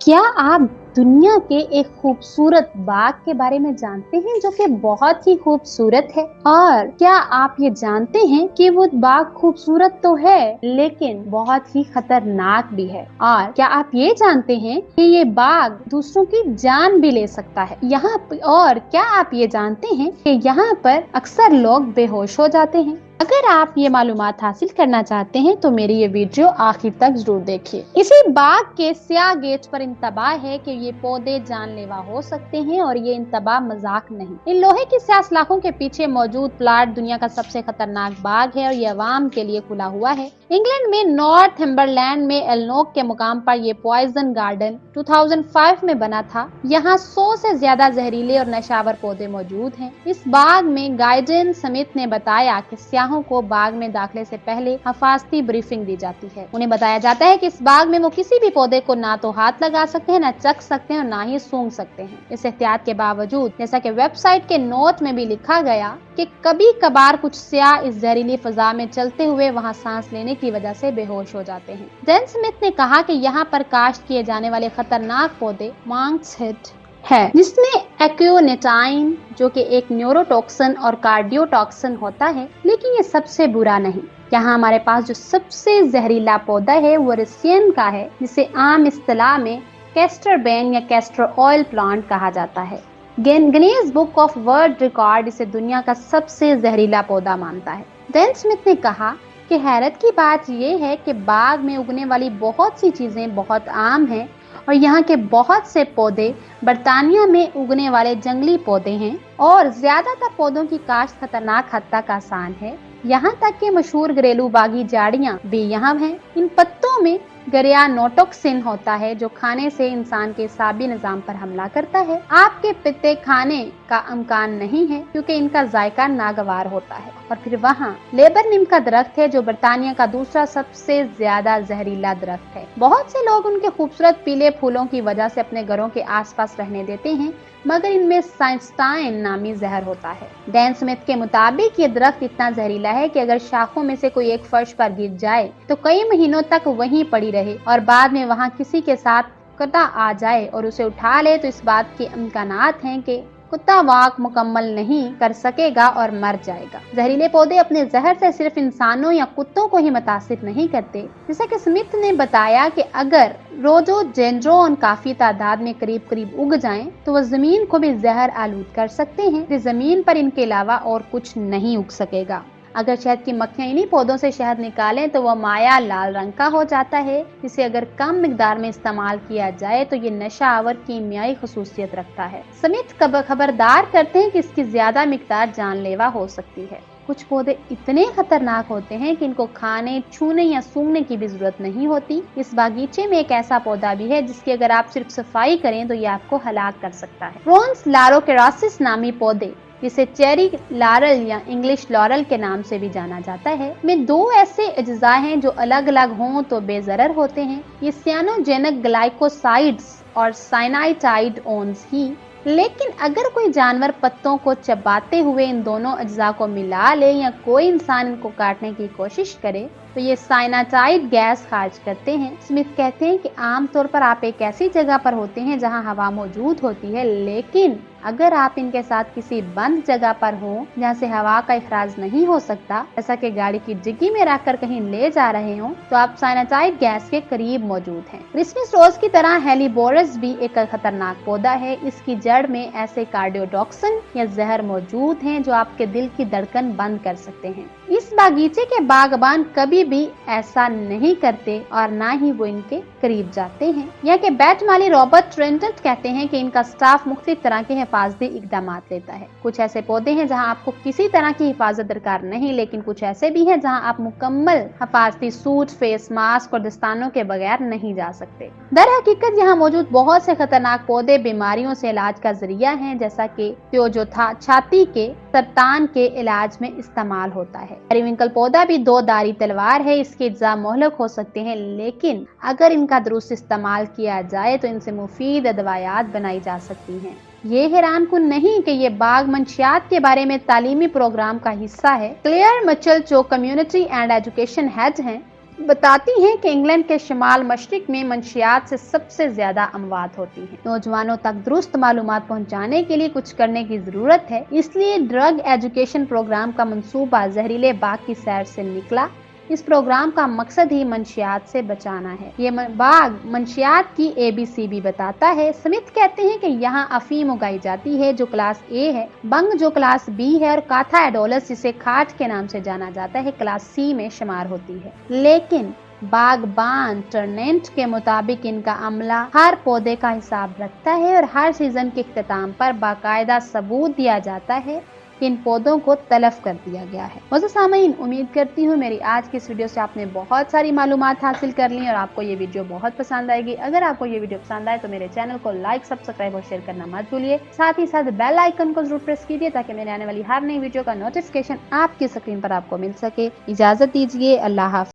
क्या आप दुनिया के एक खूबसूरत बाग के बारे में जानते हैं जो कि बहुत ही खूबसूरत है? और क्या आप ये जानते हैं कि वो बाग खूबसूरत तो है लेकिन बहुत ही खतरनाक भी है? और क्या आप ये जानते हैं कि ये बाग दूसरों की जान भी ले सकता है? और क्या आप ये जानते हैं कि यहाँ पर अक्सर लोग बेहोश हो जाते हैं? अगर आप ये मालूमात हासिल करना चाहते हैं तो मेरी ये वीडियो आखिर तक जरूर देखिए। इसी बाग के स्याह गेट पर इंतबाह है कि ये पौधे जानलेवा हो सकते हैं और ये इंतबाह मजाक नहीं। इन लोहे की स्याह सलाखों के पीछे मौजूद प्लाट दुनिया का सबसे खतरनाक बाग है और ये अवाम के लिए खुला हुआ है। इंग्लैंड में नॉर्थम्बरलैंड में एलनोक के मुकाम पर ये पॉइजन गार्डन 2005 में बना था। यहाँ 100 से ज्यादा जहरीले और नशावर पौधे मौजूद हैं। इस बाग में गाइडन स्मिथ ने बताया कि सयाहों को बाग में दाखिले से पहले हिफाजती ब्रीफिंग दी जाती है। उन्हें बताया जाता है कि इस बाग में वो किसी भी पौधे को ना तो हाथ लगा सकते हैं, ना चख सकते हैं और ना ही सूंघ सकते हैं। इस एहतियात के बावजूद, जैसा कि वेबसाइट के नोट में भी लिखा गया कि कभी कभार कुछ स्याह इस जहरीली फजा में चलते हुए वहां सांस लेने की वजह से बेहोश हो जाते हैं। डैन स्मिथ ने कहा कि यहाँ पर काश्त किए जाने वाले खतरनाक पौधे मांक्स हिट है, जिसमें एक्यूनेटाइन जो कि एक न्यूरोटॉक्सिन और कार्डियोटॉक्सिन होता है, लेकिन ये सबसे बुरा नहीं। यहाँ हमारे पास जो सबसे जहरीला पौधा है वो रसियन का है, जिसे आम इस्तिलाह में कैस्टर बेन या कैस्टर ऑयल प्लांट कहा जाता है। Guinness book of world record इसे दुनिया का सबसे जहरीला पौधा मानता है। डैन स्मिथ ने कहा कि हैरत की बात यह है कि बाग में उगने वाली बहुत सी चीजें बहुत आम हैं और यहाँ के बहुत से पौधे बर्तानिया में उगने वाले जंगली पौधे हैं और ज्यादातर पौधों की काश्त खतरनाक हद तक आसान है। यहाँ तक कि मशहूर घरेलू बागी झाड़ियाँ भी यहाँ हैं। इन पत्तों में गरियानोटोक्सिन होता है जो खाने से इंसान के साबी निजाम पर हमला करता है। आपके पत्ते खाने का इम्कान नहीं है क्योंकि इनका जायका नागवार होता है। और फिर वहाँ लेबर नीम का दरख्त है जो बर्तानिया का दूसरा सबसे ज्यादा जहरीला दरख्त है। बहुत से लोग उनके खूबसूरत पीले फूलों की वजह से अपने घरों के आसपास रहने देते हैं, मगर इनमें साइंस्टाइन नामी जहर होता है। डैन स्मिथ के मुताबिक ये दरख्त इतना जहरीला है कि अगर शाखों में से कोई एक फर्श पर गिर जाए तो कई महीनों तक वहीं पड़ी रहे और बाद में वहां किसी के साथ कुत्ता आ जाए और उसे उठा ले तो इस बात के इम्कानात हैं कि कुत्ता वाक मुकम्मल नहीं कर सकेगा और मर जाएगा। जहरीले पौधे अपने जहर से सिर्फ इंसानों या कुत्तों को ही मुतासिर नहीं करते। जैसा कि स्मिथ ने बताया कि अगर रोडोडेंड्रॉन काफी तादाद में करीब करीब उग जाएं, तो वह जमीन को भी जहर आलूद कर सकते हैं। जमीन पर इनके अलावा और कुछ नहीं उग सकेगा। अगर शहद की मक्खियां इन्हीं पौधों से शहद निकालें तो वह माया लाल रंग का हो जाता है, जिसे अगर कम मिकदार में इस्तेमाल किया जाए तो ये नशा आवर कीमियाई खसूसियत रखता है। स्मिथ खबरदार करते हैं कि इसकी ज्यादा मिकदार जानलेवा हो सकती है। कुछ पौधे इतने खतरनाक होते हैं कि इनको खाने, छूने या सूंघने की भी जरूरत नहीं होती। इस बागीचे में एक ऐसा पौधा भी है जिसकी अगर आप सिर्फ सफाई करें तो ये आपको हलाक कर सकता है। रोन्स लारोकेरासिस नामी पौधे, जिसे चेरी लारल या इंग्लिश लॉरल के नाम से भी जाना जाता है, में दो ऐसे अज्जा हैं जो अलग अलग हों तो बेजरर होते हैं। ये सियानोजेनिक ग्लाइकोसाइड्स और साइनाइटाइड ओन्स ही, लेकिन अगर कोई जानवर पत्तों को चबाते हुए इन दोनों अज्जा को मिला ले या कोई इंसान इनको काटने की कोशिश करे तो ये साइनाटाइड गैस खारिज करते हैं। स्मिथ कहते हैं कि आमतौर पर आप एक ऐसी जगह पर होते हैं जहां हवा मौजूद होती है, लेकिन अगर आप इनके साथ किसी बंद जगह पर हो जहाँ से हवा का इखराज नहीं हो सकता, जैसा कि गाड़ी की डिग्गी में रखकर कहीं ले जा रहे हो, तो आप साइनाटाइड गैस के करीब मौजूद हैं। क्रिसमस रोज की तरह हेलीबोरस भी एक खतरनाक पौधा है। इसकी जड़ में ऐसे कार्डियोटॉक्सिन या जहर मौजूद हैं जो आपके दिल की धड़कन बंद कर सकते हैं। इस बागीचे के बागबान कभी भी ऐसा नहीं करते और ना ही वो इनके करीब जाते हैं। यहाँ के बैट माली रॉबर्ट ट्रेंटन कहते हैं कि इनका स्टाफ मुख्तलिफ तरह के हिफाजती इकदाम लेता है। कुछ ऐसे पौधे हैं जहाँ आपको किसी तरह की हिफाजत दरकार नहीं, लेकिन कुछ ऐसे भी हैं जहाँ आप मुकम्मल हिफाजती सूट, फेस मास्क और दस्तानों के बगैर नहीं जा सकते। दर हकीकत यहाँ मौजूद बहुत से खतरनाक पौधे बीमारियों से इलाज का जरिया हैं, जैसा कि जो छाती के सरतान के इलाज में इस्तेमाल होता है। पेरिविंकल पौधा भी दो धारी तलवार है। इसके अज्जा मोहलक हो सकते हैं, लेकिन अगर इनका दुरुस्त इस्तेमाल किया जाए तो इनसे मुफीद अदवायात बनाई जा सकती हैं। ये हैरान कुन नहीं कि ये बाग मंशियात के बारे में तालीमी प्रोग्राम का हिस्सा है। क्लेयर मिचेल जो कम्युनिटी एंड एजुकेशन हेड हैं, बताती हैं कि इंग्लैंड के शुमाल मशरिक में मंशियात से सबसे ज्यादा अमवात होती हैं। नौजवानों तक दुरुस्त मालूमात पहुंचाने के लिए कुछ करने की जरूरत है, इसलिए ड्रग एजुकेशन प्रोग्राम का मंसूबा जहरीले बाग की सैर से निकला। इस प्रोग्राम का मकसद ही मंशियात से बचाना है। ये बाग मंशियात की ABCD बताता है। स्मिथ कहते हैं कि यहाँ अफीम उगाई जाती है जो क्लास A है, बंग जो क्लास B है और काथा एडोलस जिसे खाट के नाम से जाना जाता है क्लास C में शुमार होती है। लेकिन बागबान टर्नेंट के मुताबिक इनका अमला हर पौधे का हिसाब रखता है और हर सीजन के इख्तिताम पर बाकायदा सबूत दिया जाता है कि इन पौधों को तलफ कर दिया गया है। मोअज़्ज़िज़ सामीन, उम्मीद करती हूँ मेरी आज की इस वीडियो से आपने बहुत सारी मालूमात हासिल कर ली और आपको ये वीडियो बहुत पसंद आएगी। अगर आपको ये वीडियो पसंद आए तो मेरे चैनल को लाइक, सब्सक्राइब और शेयर करना मत भूलिए। साथ ही साथ बेल आइकन को जरूर प्रेस कीजिए ताकि मेरे आने वाली हर नई वीडियो का नोटिफिकेशन आपकी स्क्रीन पर आपको मिल सके। इजाजत दीजिए, अल्लाह हाफ़िज़।